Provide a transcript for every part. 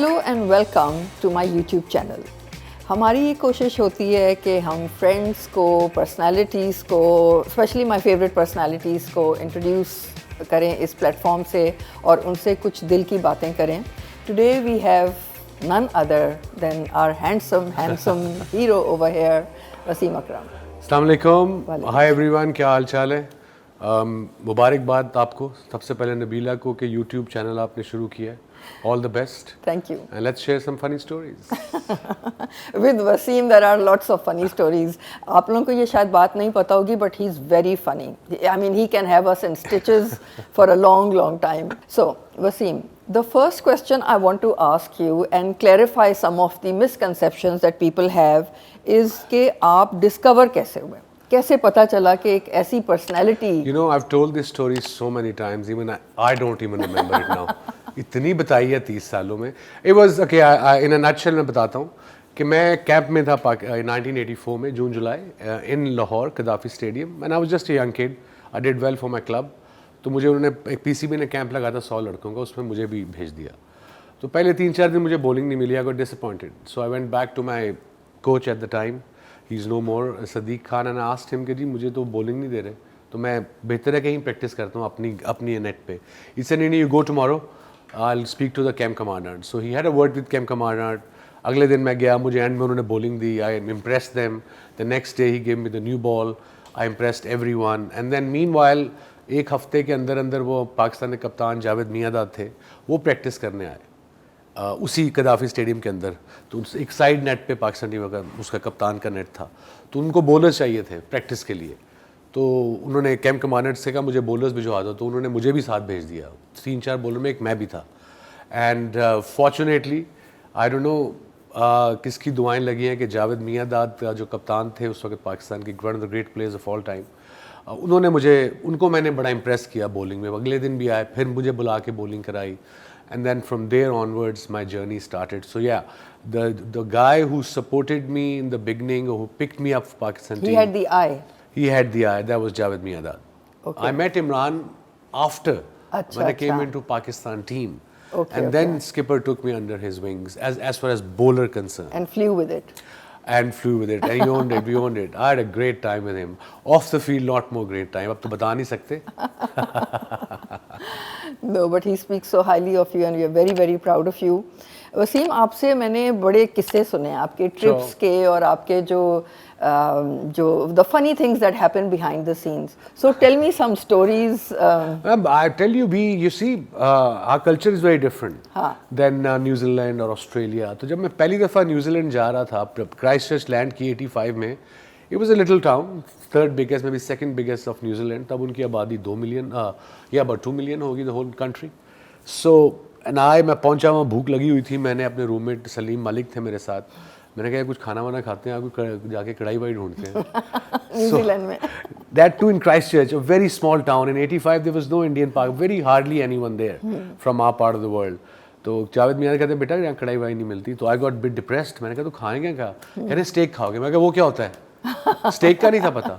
Hello and welcome to my YouTube channel. हमारी ये कोशिश होती है कि हम फ्रेंड्स को, पर्सनालिटीज़ को, स्पेशली माय फेवरेट पर्सनालिटीज़ को इंट्रोड्यूस करें इस प्लेटफॉर्म से और उनसे कुछ दिल की बातें करें। Today we have none other than our handsome hero over here, Wasim Akram. अस्सलाम वालेकुम, हाय एवरीवन, क्या हाल चाल है? मुबारकबाद आपको सबसे पहले नबीला को कि यूट्यूब चैनल आपने शुरू किया है। All the best. Thank you. And let's share some funny stories. With Wasim there are lots of funny stories. आप लोगों को ये शायद बात नहीं पता होगी, but he's very funny. I mean, he can have us in stitches for a long time. So, Wasim, the first question I want to ask you and clarify some of the misconceptions that people have is कि आप discover कैसे हुए? कैसे पता चला कि एक ऐसी personality? You know, I've told this story so many times, even I don't even remember it now. इतनी बताई है 30 सालों में। It was okay, in a nutshell मैं बताता हूँ कि मैं कैंप में था 1984 में, June July, in Lahore Gaddafi stadium, and I was just a young kid. I did well for my club. तो मुझे उन्होंने एक पीसीबी ने कैंप लगा था 100 लड़कों का, उसमें मुझे भी भेज दिया। तो पहले 3-4 दिन मुझे बॉलिंग नहीं मिली। I got disappointed, so I went back to my coach at the time, he is no more, Sadiq Khan, and I asked him कि जी मुझे तो बॉलिंग नहीं दे रहे, तो मैं बेहतर है कहीं प्रैक्टिस करता हूँ अपनी नेट पे। ही सेड नहीं, you go tomorrow, I'll speak to the camp commandant. So he had a word with camp commandant. अगले दिन मैं गया, मुझे एंड में उन्होंने bowling the. I impressed them. The next day he gave me the new ball. I impressed everyone. And then meanwhile एक हफ्ते के अंदर वो पाकिस्तान के कप्तान जावेद मियांदाद थे, वो प्रैक्टिस करने आए उसी कदाफी स्टेडियम के अंदर। तो एक साइड नेट पे पाकिस्तान टीम का उसका कप्तान का नेट था, तो उनको बॉलर्स चाहिए थे प्रैक्टिस के लिए। तो उन्होंने कैंप कमांडेंट से कहा मुझे बॉलर्स भिजवा दो, तो उन्होंने मुझे भी साथ भेज दिया। 3-4 बॉलर में एक मैं भी था। And fortunately I don't know किसकी दुआएं लगी हैं कि जावेद मियांदाद का जो कप्तान थे उस वक्त पाकिस्तान की, one of the great players of all time, उनको मैंने बड़ा इम्प्रेस किया बॉलिंग में। अगले दिन भी आए, फिर मुझे बुला के बॉलिंग कराई, and then from there onwards my journey started. So yeah, the guy who supported me in the beginning, who picked me up Pakistan team, he had the eye, that was Javed Miandad. Okay. I met Imran after when I came into Pakistan team. And then skipper took me under his wings as far as bowler concerned. And flew with it. And he owned it, we owned it. I had a great time with him. Off the field, lot more great time. अब तो बता नहीं सकते. No, but he speaks so highly of you and we are very proud of you. Wasim, आपसे मैंने बड़े किस्से सुने हैं आपके ट्रिप्स के और आपके जो the funny things that happen behind the scenes. So tell me some stories. I tell you, you see, our culture is very different than New Zealand or Australia. तो जब मैं पहली दफ़ा न्यूजीलैंड जा रहा था, क्राइस्टचर्च लैंड की 85 में, it was a little town, third biggest, maybe second biggest of New Zealand. तब उनकी आबादी 2 million, about 2 million होगी the whole country. So मैं पहुंचा, वहाँ भूख लगी हुई थी। मैंने अपने रूममेट सलीम मालिक थे मेरे साथ, मैंने कहा कुछ खाना वाना खाते हैं, आपको जाके कढ़ाई वाई ढूंढते हैं। न्यूजीलैंड में। That too in Christchurch, a very small town. In 85 there was no Indian park, very hardly anyone there from our part of the world. तो जावेद मियां कहते हैं बेटा यहाँ कढ़ाई वाई नहीं मिलती। तो I got bit depressed. मैंने कहा तो खाएंगे क्या? कहते स्टेक खाओगे। मैं कहा वो क्या होता है? स्टेक का नहीं था पता।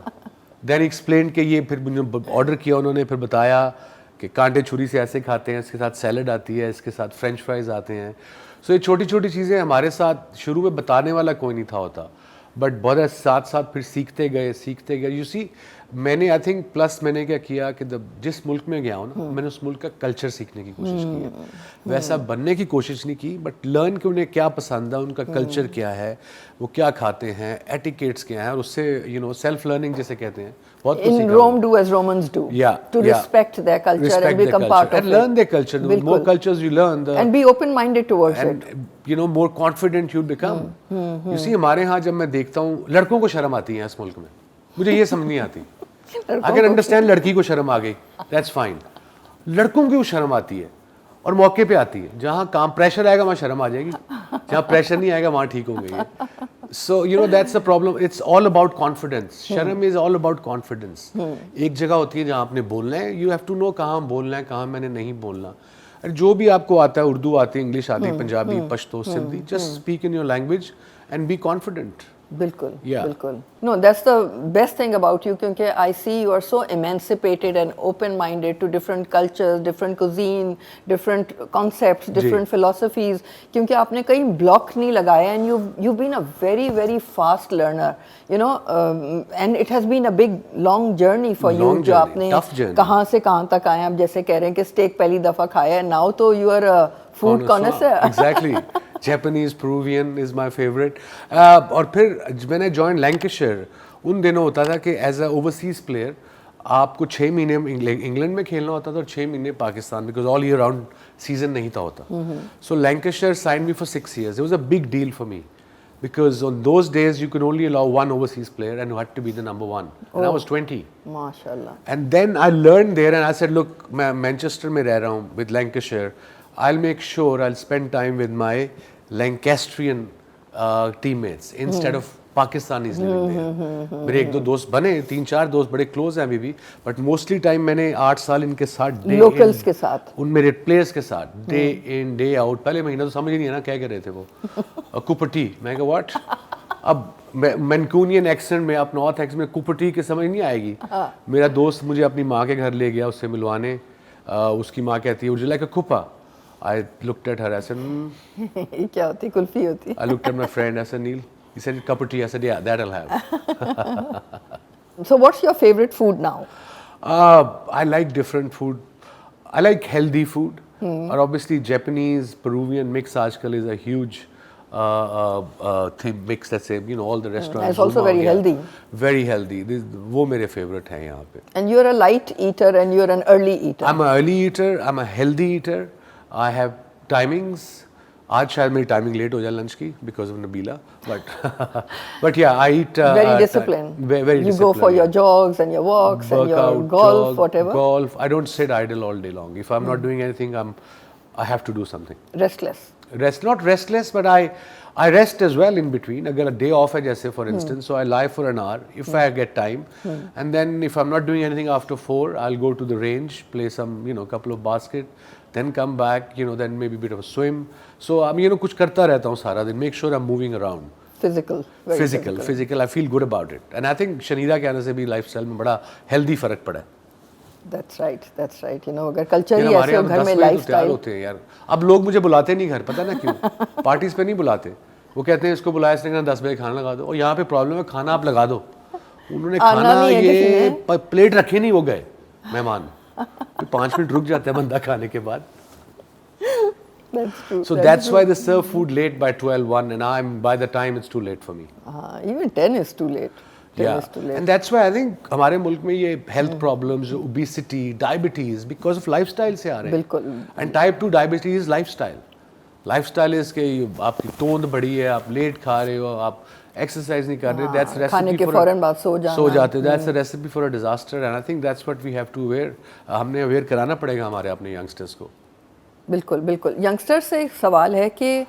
Then he explained कि ये, फिर मुझे ऑर्डर किया उन्होंने, फिर बताया कि कांटे छुरी से ऐसे खाते हैं, इसके साथ सैलड आती है, इसके साथ फ्रेंच फ्राइज आते हैं। सो ये छोटी छोटी चीज़ें हमारे साथ शुरू में बताने वाला कोई नहीं था होता, बट बहुत साथ फिर सीखते गए। यू सी, मैंने आई थिंक प्लस मैंने क्या किया कि जिस मुल्क में गया हूँ ना, मैंने उस मुल्क का कल्चर सीखने की कोशिश की है। वैसा बनने की कोशिश नहीं की, बट लर्न कि उन्हें क्या पसंद है, उनका कल्चर क्या है, वो क्या खाते हैं, एटिकेट्स क्या हैं, और उससे सेल्फ लर्निंग जिसे कहते हैं। In Rome, do as Romans do. To respect their culture and become part of it. And learn their culture. The more cultures you learn, and be open-minded towards it. And more confident you become. You see, हमारे यहाँ जब मैं देखता हूँ, लड़कों को शर्म आती है इस मुल्क में, मुझे ये समझ नहीं आती। I can understand लड़की को शर्म आ गई, that's fine. लड़कों को शर्म आती है और मौके पे आती है। जहाँ काम प्रेशर आएगा वहाँ शर्म आ जाएगी, जहाँ प्रेशर नहीं आएगा वहाँ ठीक होंगे ये। So that's the problem. It's all about confidence. शर्म is all about confidence. एक जगह होती है जहाँ आपने बोलना है, you have to know कहाँ बोलना है, कहाँ मैंने नहीं बोलना। और जो भी आपको आता है, उर्दू आती है, इंग्लिश आती है, Punjabi, Pashto, Sindhi, just speak in your language and be confident. बिल्कुल Yeah. बिल्कुल no that's the best thing about you क्योंकि I see you are so emancipated and open minded to different cultures different cuisine different concepts different philosophies क्योंकि आपने कहीं block नहीं लगाया and you been a very very fast learner you know and it has been a big long journey for you Long जो journey, आपने tough journey. कहाँ से कहाँ तक आए आप जैसे कह रहे हैं कि स्टेक पहली दफ़ा खाया है नाउ तो you are food corner exactly Japanese Peruvian is my favorite. और फिर मैंने जॉइन लैंकेशायर उन दिनों होता था कि एज अ ओवरसीज प्लेयर आपको 6 महीने इंग्लैंड में खेलना होता था और 6 महीने Pakistan because all year round season नहीं था होता so Lancashire sign me for 6 years. It was a big deal for me because on those days you could only allow one overseas player and you had to be the number one. And I was 20. माशाल्लाह And then I learned there and I said, look, मैं Manchester में रह रहा हूँ with Lancashire. I'll make sure I'll spend time with my Lancastrian teammates instead of Pakistanis living there. मेरे एक दो दोस्त बने 3-4 दोस्त बड़े क्लोज हैं अभी भी बट मोस्टली टाइम मैंने 8 साल इनके साथ लोकल्स के साथ उन मेरे प्लेयर्स के साथ डे इन डे आउट पहले महीना तो समझ ही नहीं है ना क्या कह रहे थे वो कुपटी मैं कहा व्हाट अब मैनकूनियन एक्सेंट में आप नॉर्थ एक्सेंट में कुपटी के समझ नहीं आएगी मेरा दोस्त मुझे अपनी माँ के घर ले गया उससे मिलवाने उसकी माँ कहती है would you like a cuppa I looked at her. I said, ये क्या होती कुल्फी होती I looked at my friend. I said, Neil. He said, cup of tea. I said, yeah, that I'll have. So what's your favorite food now? I like different food. I like healthy food. Or obviously Japanese, Peruvian mix aajkal is a huge thing mix. Let's say, you know, all the restaurants. It's also very healthy. Very healthy. वो मेरे favorite हैं यहाँ पे. And you're a light eater and you're an early eater. I'm an early eater. I'm a healthy eater. I have timings. आज शायद मेरी timing late हो जाए लंच की because of Nabila, but yeah, I eat very disciplined. Very you disciplined. go for your jogs and your walks and your Workout, golf, jog, whatever. Golf. I don't sit idle all day long. If I'm not doing anything, I have to do something. Restless. Not restless, but I rest as well in between. अगर a day off है जैसे for instance, so I lie for an hour if I get time, and then if I'm not doing anything after 4, I'll go to the range, play some couple of basket. Then come back, then maybe a bit of a swim. So I'm कुछ करता रहता हूँ सारा दिन. Make sure I'm moving around. Physical. Very Physical. I feel good about it. And I think शनीदा के आने से भी lifestyle में बड़ा healthy फर्क पड़ा है. That's right. अगर culture ही ऐसे हो घर में lifestyle होते हैं यार. अब लोग मुझे बुलाते नहीं घर पता ना क्यों? Parties पे नहीं बुलाते. वो कहते हैं इसको बुलाया इसने कहा 10 बजे खाना लगा दो और यहाँ पे प्रॉब्लम है खाना आप लगा दो. उन्होंने खाना ये प्लेट रखे नहीं वो गए मेहमान. 5 मिनट रुक जाता है बंदा खाने के बाद. That's true. So that's why they serve food late by 12-1 and by the time it's too late for me. Even 10 is too late. 10 Yeah. is too late. And that's why I think हमारे मुल्क में ये health problems, obesity, diabetes because of lifestyle से आ रहे हैं. बिल्कुल. And type 2 diabetes is lifestyle. Lifestyle is कि आपकी तोंद बड़ी है, आप लेट खा रहे हो, आप एक्सरसाइज नहीं कर रहे. That's recipe खाने के फौरन बाद सो जाते. That's a recipe for a disaster and I think that's what we have to aware. हमने अवेयर कराना पड़ेगा हमारे अपने यंगस्टर्स को. बिल्कुल यंगस्टर से एक सवाल है कि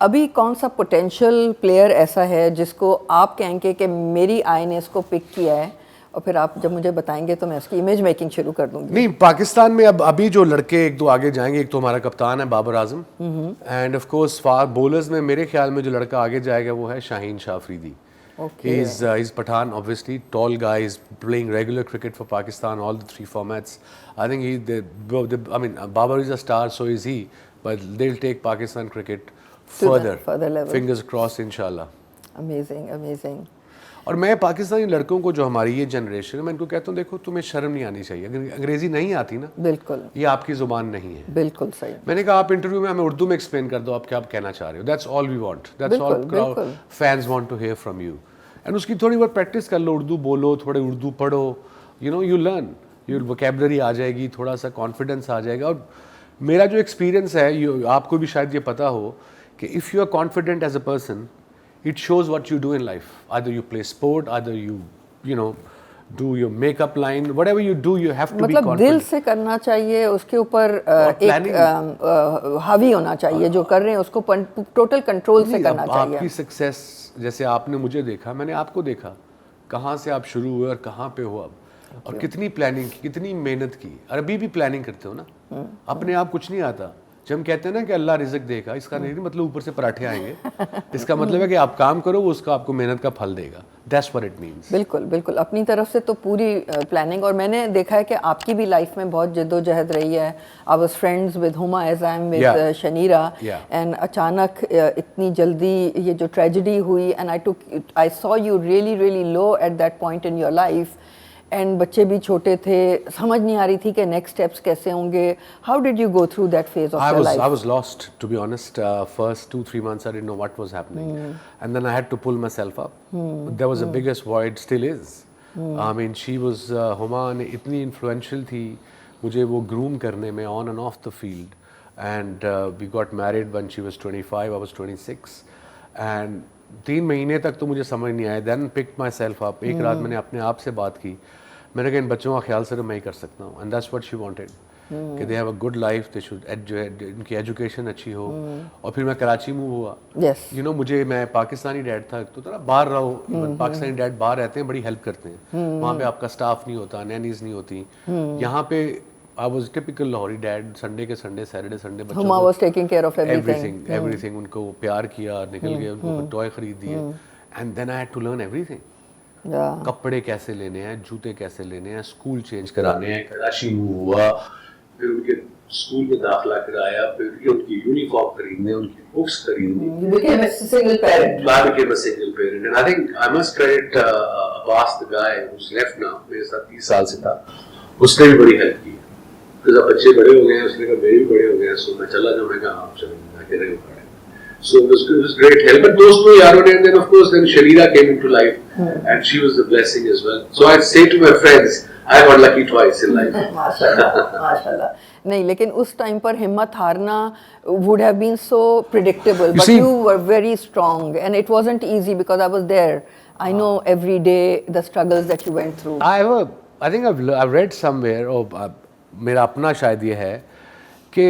अभी कौन सा पोटेंशियल प्लेयर ऐसा है जिसको आप कहेंगे कि मेरी आई ने इसको पिक किया है और फिर आप जब मुझे बताएंगे तो मैं उसकी इमेज मेकिंग शुरू कर दूंगी. नहीं पाकिस्तान में अब अभी जो लड़के एक दो आगे जाएंगे एक तो हमारा कप्तान है Babar Azam and of course for bowlers में मेरे ख्याल में जो लड़का आगे जाएगा वो है Shaheen Shah Afridi. He's Pathan, obviously, tall guy. He's playing regular cricket for Pakistan, all the 3 formats. I think Babar is a star, so is he. But they'll take Pakistan cricket further level. Fingers crossed, inshallah. Amazing. और मैं पाकिस्तानी लड़कों को जो हमारी ये generation है मैं इनको कहता हूँ देखो तुम्हें शर्म नहीं आनी चाहिए. अगर अंग्रेजी नहीं आती ना बिल्कुल ये आपकी जुबान नहीं है. बिल्कुल सही. मैंने कहा आप इंटरव्यू में हमें उर्दू में एक्सप्लेन कर दो आप क्या कहना चाह रहे हो. That's all we want. That's all fans want to hear from you. And उसकी थोड़ी बहुत प्रैक्टिस कर लो. उर्दू बोलो थोड़े उर्दू पढ़ो. यू लर्न योर वोकैबुलरी आ जाएगी. थोड़ा सा कॉन्फिडेंस आ जाएगा. और मेरा जो एक्सपीरियंस है आपको भी शायद ये पता हो कि if you are confident as a person it shows what you do in life. Either you play sport, either you do your makeup line, whatever you do, you have to be confident. दिल से करना चाहिए उसके ऊपर एक हावी होना चाहिए. जो कर रहे हैं उसको टोटल कंट्रोल से करना चाहिए. आपकी सक्सेस जैसे आपने मुझे देखा मैंने आपको देखा कहाँ से आप शुरू हुए और कहाँ पे हो अब और कितनी प्लानिंग की कितनी मेहनत की. और अभी भी प्लानिंग करते हो ना. अपने आप कुछ नहीं आता. जब हम कहते हैं ना कि अल्लाह रिज़्क देगा, इसका नहीं मतलब ऊपर से पराठे आएंगे, इसका मतलब है कि आप काम करो, वो उसका आपको मेहनत का फल देगा। That's what it means. बिल्कुल बिल्कुल, अपनी तरफ से तो पूरी प्लानिंग। और मैंने देखा है कि आपकी भी लाइफ में बहुत जद्दोजहद रही है। I was friends with Huma as I am with Shaniera, and अचानक इतनी जल्दी ये जो ट्रेजेडी हुई, and I saw you really really low at that point in your life, and बच्चे भी छोटे थे, समझ नहीं आ रही थी कि नेक्स्ट स्टेप्स कैसे होंगे। How did you go through that phase of your life? I was lost, to be honest. First 2-3 months I didn't know what was happening, and then I had to pull myself up. There was the biggest void, still is. I mean, she was Huma ने इतनी influential थी मुझे वो groom करने में on and off the field, and we got married when she was 25, I was 26, and 3 महीने तक तो मुझे समझ नहीं आया। Then picked myself up. एक रात मैंने अपने आप से बात की, मैंने कहा इन बच्चों का ख्याल सिर्फ मैं ही कर सकता हूँ, and that's what she wanted, कि they have a good life, they should इनकी एजुकेशन अच्छी हो। और फिर मैं कराची मूव हुआ। यू नो मुझे, मैं पाकिस्तानी डैड था, तो थोड़ा बाहर रहो, पाकिस्तानी डैड बाहर रहते हैं, बड़ी हेल्प करते हैं, वहाँ पे आपका स्टाफ नहीं होता, नैनीज नहीं होती। यहाँ पे I was typical Lahori dad, Sunday के संडे, सैटरडे संडे बच्चों Huma was taking care of everything. Everything उनको प्यार किया, निकल गए, उनको टॉय खरीद दिए, and then I had to learn everything. कपड़े कैसे लेने हैं, जूते कैसे लेने हैं, स्कूल चेंज कराने हैं, कराची मूव हुआ, फिर उनके स्कूल में दाखिला कराया, फिर उनकी यूनिफॉर्म खरीदने, उनकी बुक्स खरीदनी। You became a single parent. I became a single parent, and I think I must credit Abbas, the guy who's left now, मेरे साथ 30 साल से था, उसने भी बड़ी हेल्प की। तो जब बच्चे बड़े हो गए, उसने कहा मेरे भी बड़े हो गए, सो मैं चला जाऊँ, मैं कहा आप चलेंगे, अकेले हो पड़े। So it was great help. But those two yaron, and then of course then Sharira came into life, and she was a blessing as well. So I say to my friends, I got lucky twice in life. माशाल्लाह, माशाल्लाह। नहीं, लेकिन उस time पर हिम्मत हारना would have been so predictable, but you were very strong, and it wasn't easy because I was there. I know every day the struggles that you went through. I think I've read somewhere, मेरा अपना शायद ये है कि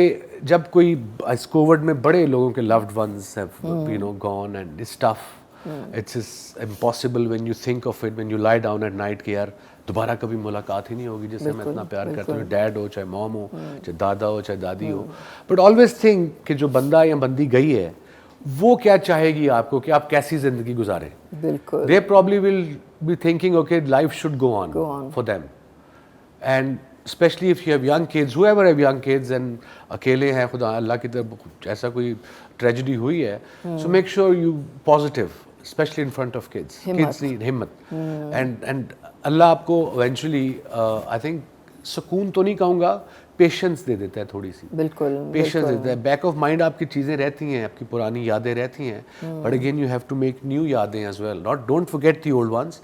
जब कोई इस Covid में बड़े लोगों के loved ones have you know gone, and it's tough, it's impossible when you think of it, when you lie down at night कि यार दोबारा कभी मुलाकात ही नहीं होगी जिससे मैं इतना प्यार करता हूँ, डैड हो चाहे मॉम हो, चाहे दादा हो चाहे दादी हो, बट ऑलवेज थिंक कि जो बंदा या बंदी गई है वो क्या चाहेगी आपको, कि आप कैसी जिंदगी गुजारें। बिल्कुल। They probably will be thinking okay life should go on for them, and especially if you have young kids, whoever have young kids, and अकेले हैं, खुदा अल्लाह की तरफ ऐसा कोई tragedy हुई है, so make sure you positive, especially in front of kids. Kids need हिम्मत, and अल्लाह आपको eventually I think सुकून तो नहीं कहूँगा, पेशेंस दे देता है थोड़ी सी। बिल्कुल, पेशेंस देता है, बैक ऑफ माइंड आपकी चीज़ें रहती हैं, आपकी पुरानी यादें रहती हैं, but again you have to make new यादें as well, not don't forget the old ones,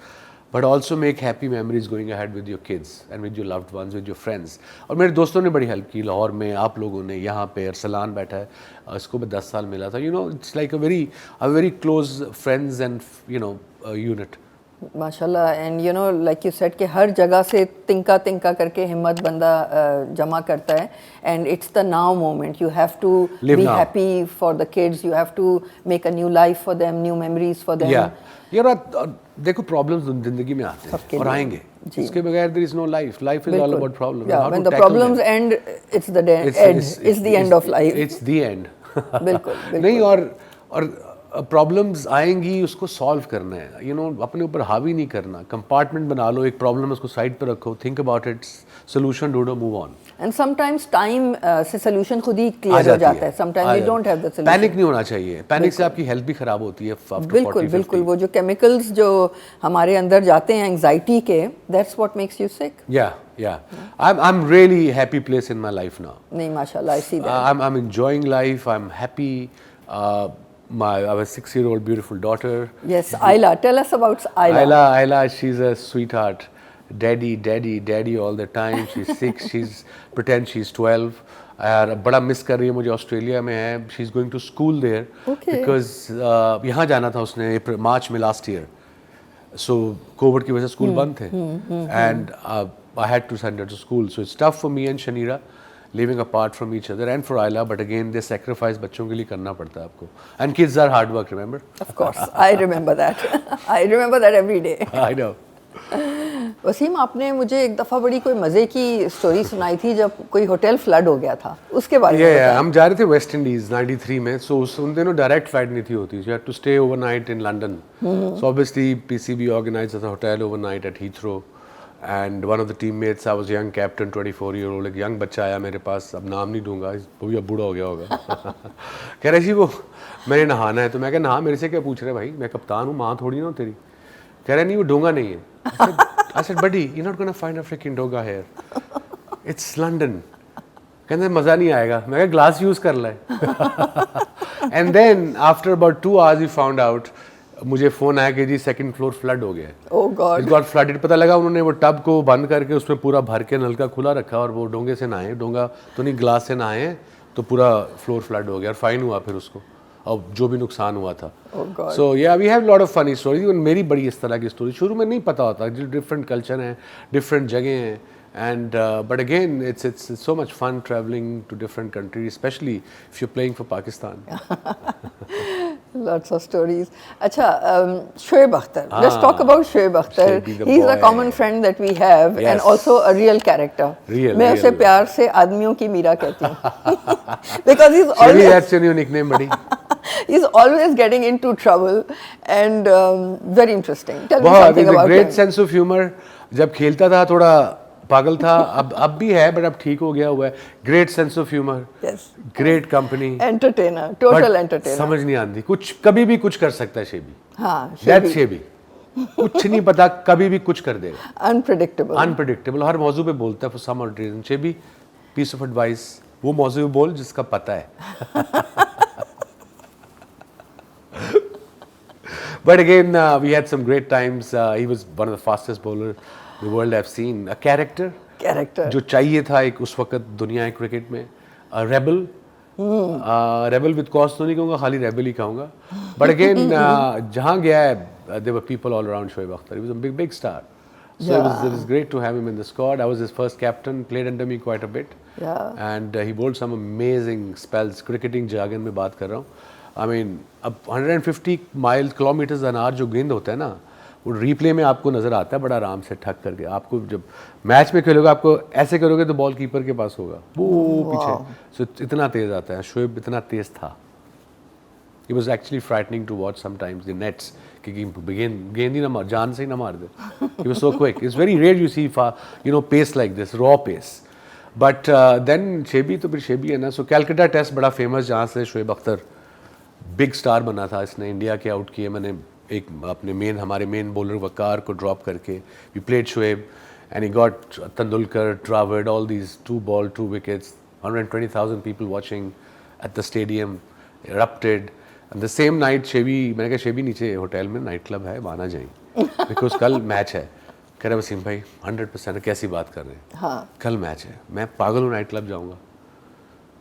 but also make happy memories going ahead with your kids and with your loved ones, with your friends. और मेरे दोस्तों ने बड़ी help की, लाहौर में आप लोगों ने, यहाँ पे अरसलान बैठा है, इसको भी 10 साल मिला था, you know it's like a very close friends and you know unit. माशाल्लाह, and you know like you said कि हर जगह से तिनका तिनका करके हिम्मत बंदा जमा करता है, and it's the now moment, you have to be happy for the kids, you have to make a new life for them, new memories for them. यार देखो प्रॉब्लम्स जिंदगी में आते हैं और आएंगे, इसके बगैर there is no life, life is all about problem, yeah, when the problems end, it's the end of life, it's the end. बिल्कुल नहीं, और प्रॉब्लम्स आएंगी, उसको सॉल्व करना है, यू नो अपने ऊपर हावी नहीं करना, कंपार्टमेंट बना लो, एक प्रॉब्लम है उसको साइड पर रखो, थिंक अबाउट इट, सोल्यूशन ढूंढो, move on. And sometimes time से सोल्यूशन खुद ही क्लियर हो जाता है, sometimes you don't have the solution. Panic नहीं होना चाहिए, पैनिक से आपकी हेल्थ भी खराब होती है। बिल्कुल बिल्कुल, वो जो केमिकल्स जो हमारे अंदर जाते हैं एंजाइटी के, that's what makes you sick. Yeah. I'm really happy place in my life now. नहीं, माशाल्लाह, I see that. I'm enjoying life. I'm happy. I have a 6-year-old beautiful daughter. Yes, Ayla. Tell us about Ayla. Ayla, she's a sweetheart. Daddy all the time. She's 6. She's pretend she's 12. यार बड़ा miss कर रही है मुझे, Australia में है, she is going to school there because यहाँ जाना था उसने मार्च में लास्ट ईयर, सो कोविड की वजह से स्कूल बंद थे, and I had to send her to school, so it's tough for me and Shaniera living apart from each other, and for Aila, but again the sacrifice बच्चों के लिए करना पड़ता है आपको, and kids are hard work, remember? Of course, I remember that, I remember that every day. I know. Wasim, आपने मुझे एक दफ़ा बड़ी कोई मज़े की स्टोरी सुनाई थी जब कोई होटल फ्लड हो गया था, उसके बारे में बताएं। हम जा रहे थे वेस्ट इंडीज 93 में, सो उन दिनों डायरेक्ट फ्लाइट नहीं थी होती, you had to stay overnight in London. So obviously PCB organized a hotel overnight at Heathrow, and one of the teammates, I was young captain, 24 year old, एक young बच्चा आया मेरे पास, अब नाम नहीं दूंगा, वो भी अब बूढ़ा हो गया होगा। कह रहे जी वो मैंने नहाना है, तो मैं कहा नहा, मेरे से क्या पूछ रहे भाई, मैं कप्तान हूँ, माँ थोड़ी ना हूँ तेरी। कह रहे नहीं वो डोंगा नहीं है। I said, buddy, you're not going to find a freaking doga here. It's London. कहते मज़ा नहीं आएगा। मैं कहा ग्लास यूज़ कर ले। And then after about 2 hours we found out, मुझे फ़ोन आया कि जी सेकंड फ्लोर फ्लड हो गया है। Oh God. It got flooded। पता लगा उन्होंने वो टब को बंद करके उसमें पूरा भर के नलका खुला रखा और वो डोंगे से नहाए, डोंगा तो नहीं ग्लास से नहाए, तो पूरा फ्लोर फ्लड हो गया और फाइन हुआ फिर उसको, और जो भी नुकसान हुआ था। So yeah we have lot of funny stories. Even मेरी बड़ी इस तरह की स्टोरी शुरू में नहीं पता होता, जो डिफरेंट कल्चर हैं, डिफरेंट जगह हैं, and but again it's so much fun travelling to different countries, specially if you playing for Pakistan. Lots of stories. अच्छा, Shoaib Akhtar. Let's talk about Shoaib Akhtar. Shoaib the He's a boy. common friend that we have, Yes. and also a real character. मैं उसे प्यार से आदमियों की मीरा कहती हूँ, because he's always that's your new nickname, buddy. he's always getting into trouble and very interesting. Tell me बहुत, something about great him. Sense of humour. जब खेलता था थोड़ा पागल था, अब भी है, बट अब ठीक हो गया हुआ है। Great sense of humour, Yes. Great company, Entertainer, total entertainer. समझ नहीं आती, कुछ कभी भी कुछ कर सकता है शेबी। हाँ, दैट्स शेबी, कुछ नहीं पता, कभी भी कुछ कर देगा। unpredictable. अनप्रेडिक्टेबल, हर मौजू पे बोलता है for some odd reason. Shebi, piece of advice, वो मौजू पे बोल जिसका पता है। But again, we had some great times. He was one of the fastest bowler the world have seen. A character, Character. जो चाहिए था एक उस वक्त दुनिया क्रिकेट में। रेबल, रेबल विद कॉज तो नहीं कहूँगा, खाली रेबल ही कहूँगा। बट अगेन जहाँ गया है, there were people all around Shoaib Akhtar. He was a big star. So it was great to have him in the squad. I was his first captain, played under me quite a bit. Yeah. And he bowled some amazing spells. Cricketing jargon में बात कर रहा हूँ। I mean, अब 150 mile kilometres an hour जो गेंद होता है ना, वो रिप्ले में आपको नज़र आता है बड़ा आराम से ठक करके। आपको जब मैच में खेलोगे, आपको ऐसे करोगे तो बॉल कीपर के पास होगा, वो पीछे। सो इतना तेज़ आता है। शोएब इतना तेज़ था, It was actually frightening to watch sometimes the nets, क्योंकि गेंद ही ना मार, जान से ही ना मार दे। He was so quick. It's very rare you see pace like this, raw pace. But then शेबी तो फिर शेबी है ना। सो कैलकाटा टेस्ट बड़ा फेमस, जहाँ से शोएब अख्तर बिग स्टार बना था। इसने इंडिया के आउट किए। मैंने एक अपने हमारे मेन बॉलर वकार को ड्रॉप करके we played Shoaib and he got Tendulkar, Dravid, all these 2 ball 2 wickets, 120,000 people watching at the stadium, erupted. And the same night शेबी, मैंने कहा शेबी नीचे होटल में नाइट क्लब है, वहाँ ना जाएं बिकॉज कल मैच है। कह रहे वसीम भाई 100% कैसी बात कर रहे हैं, हाँ. कल मैच है, मैं पागल हूँ, नाइट क्लब जाऊँगा।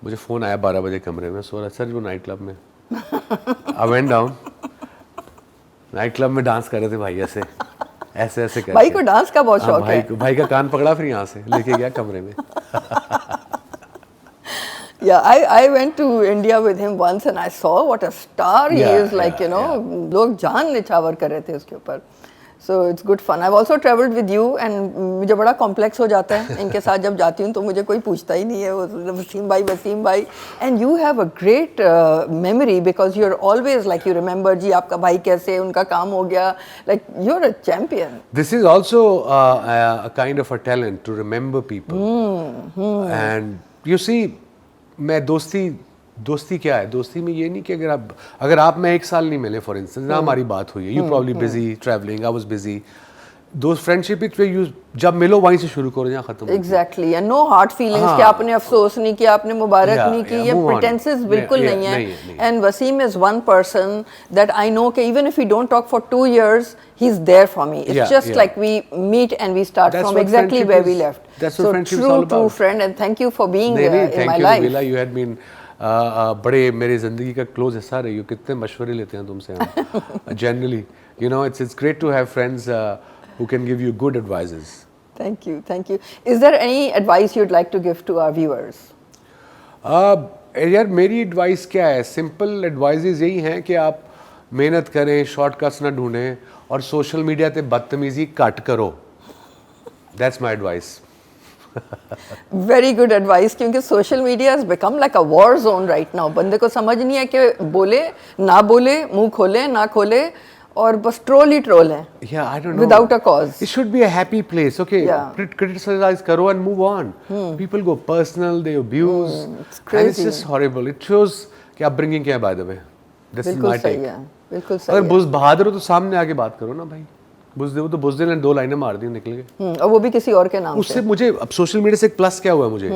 मुझे फ़ोन आया 12 बजे कमरे में, सो रहा सर वो नाइट क्लब में। I went down, night club में डांस कर रहे थे भाई, ऐसे ऐसे ऐसे करके। भाई को डांस का बहुत शौक है। भाई का कान पकड़ा, फिर यहाँ से लेके गया कमरे में। Yeah, I went to India with him once and I saw what a star he is, like, you know, लोग जान निछावर कर रहे थे उसके ऊपर. So it's good fun. I've also traveled with you and मुझे बड़ा complex हो जाता है इनके साथ जब जाती हूँ, तो मुझे कोई पूछता ही नहीं है, वसीम भाई, and you have a great memory because you're always like, you remember जी आपका भाई कैसे, उनका काम हो गया, like you're a champion. This is also a kind of a talent to remember people. And you see, मैं दोस्ती क्या है, दोस्ती में ये नहीं कि अगर आप मैं 1 साल नहीं मिले फॉर इंस्टेंस ना, हमारी बात हुई है, you probably busy travelling, I was busy, दोस्त फ्रेंडशिप इट वे यू जब मिलो वहीं से शुरू करो जहाँ खत्म। Exactly, and no hard feelings कि आपने अफसोस नहीं किया, आपने मुबारक नहीं की, ये प्रिटेंसेस बिल्कुल नहीं है। And Wasim is one person that I know कि even if we don't talk for 2 years, he is there for me. It's just like we meet and we start from exactly where we left. That's what friendship is all about. True friend, and thank you for being in my life. Nabila, you had been बड़े मेरी ज़िंदगी का close हिस्सा रही हो। कितने मशवरे लेते हैं तुमसे हम। Generally, you know, it's great to have friends who can give you good advices. Thank you, thank you. Is there any advice you'd like to give to our viewers? यार मेरी एडवाइस क्या है, सिंपल एडवाइजेज यही हैं कि आप मेहनत करें, शॉर्टकट्स ना ढूंढें और सोशल मीडिया पे बदतमीजी कट करो। That's my advice. Very good advice, क्योंकि social media has become like a war zone right now. बंदे को समझ नहीं है कि बोले ना बोले, मुंह खोले ना खोले, और बस ट्रोल ही ट्रोल है. Yeah, I don't know. Without a cause. It should be a happy place. Okay, Yeah. criticize karo and move on. People go personal, they abuse. It's And crazy. it's just horrible. It shows कि upbringing क्या है, by the way. This is बिल्कुल my सही take. है, बिल्कुल सही अगर है. बुज़ बहादुर हो तो सामने आके बात करो ना भाई. बुज़दिल हो तो बुज़दिल ने 2 लाइनें मार दी निकल गए. और वो भी किसी और के नाम उससे से. मुझे अब सोशल मीडिया से एक प्लस क्या हुआ मुझे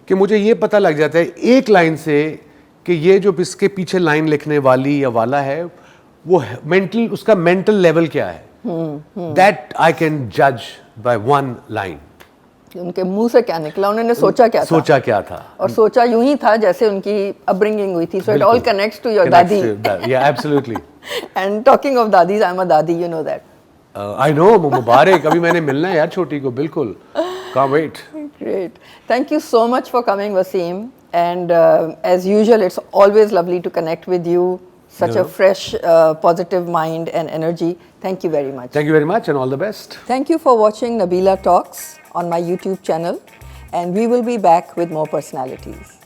कि मुझे ये पता लग जाता है एक लाइन से कि ये जो इसके पीछे लाइन लिखने वाली या वाला है वो मेंटल, उसका मेंटल लेवल क्या है. दैट आई कैन जज बाय वन लाइन. उनके मुंह से क्या निकला, उन्होंने सोचा क्या था. सोचा क्या था. और सोचा यूं ही था जैसे उनकी अपब्रिंगिंग हुई थी. So it all connects to your dadi. Yeah absolutely. And talking of dadis, I am a dadi, you know that. I know, मुबारक. अभी मैंने मिलना है यार छोटी को, बिल्कुल. Can't wait. Great. Thank you so much for coming, Wasim. And as usual, it's always lovely to connect with you. Such a fresh, positive mind and energy. Thank you very much. Thank you very much and all the best. Thank you for watching Nabila Talks on my YouTube channel. And we will be back with more personalities.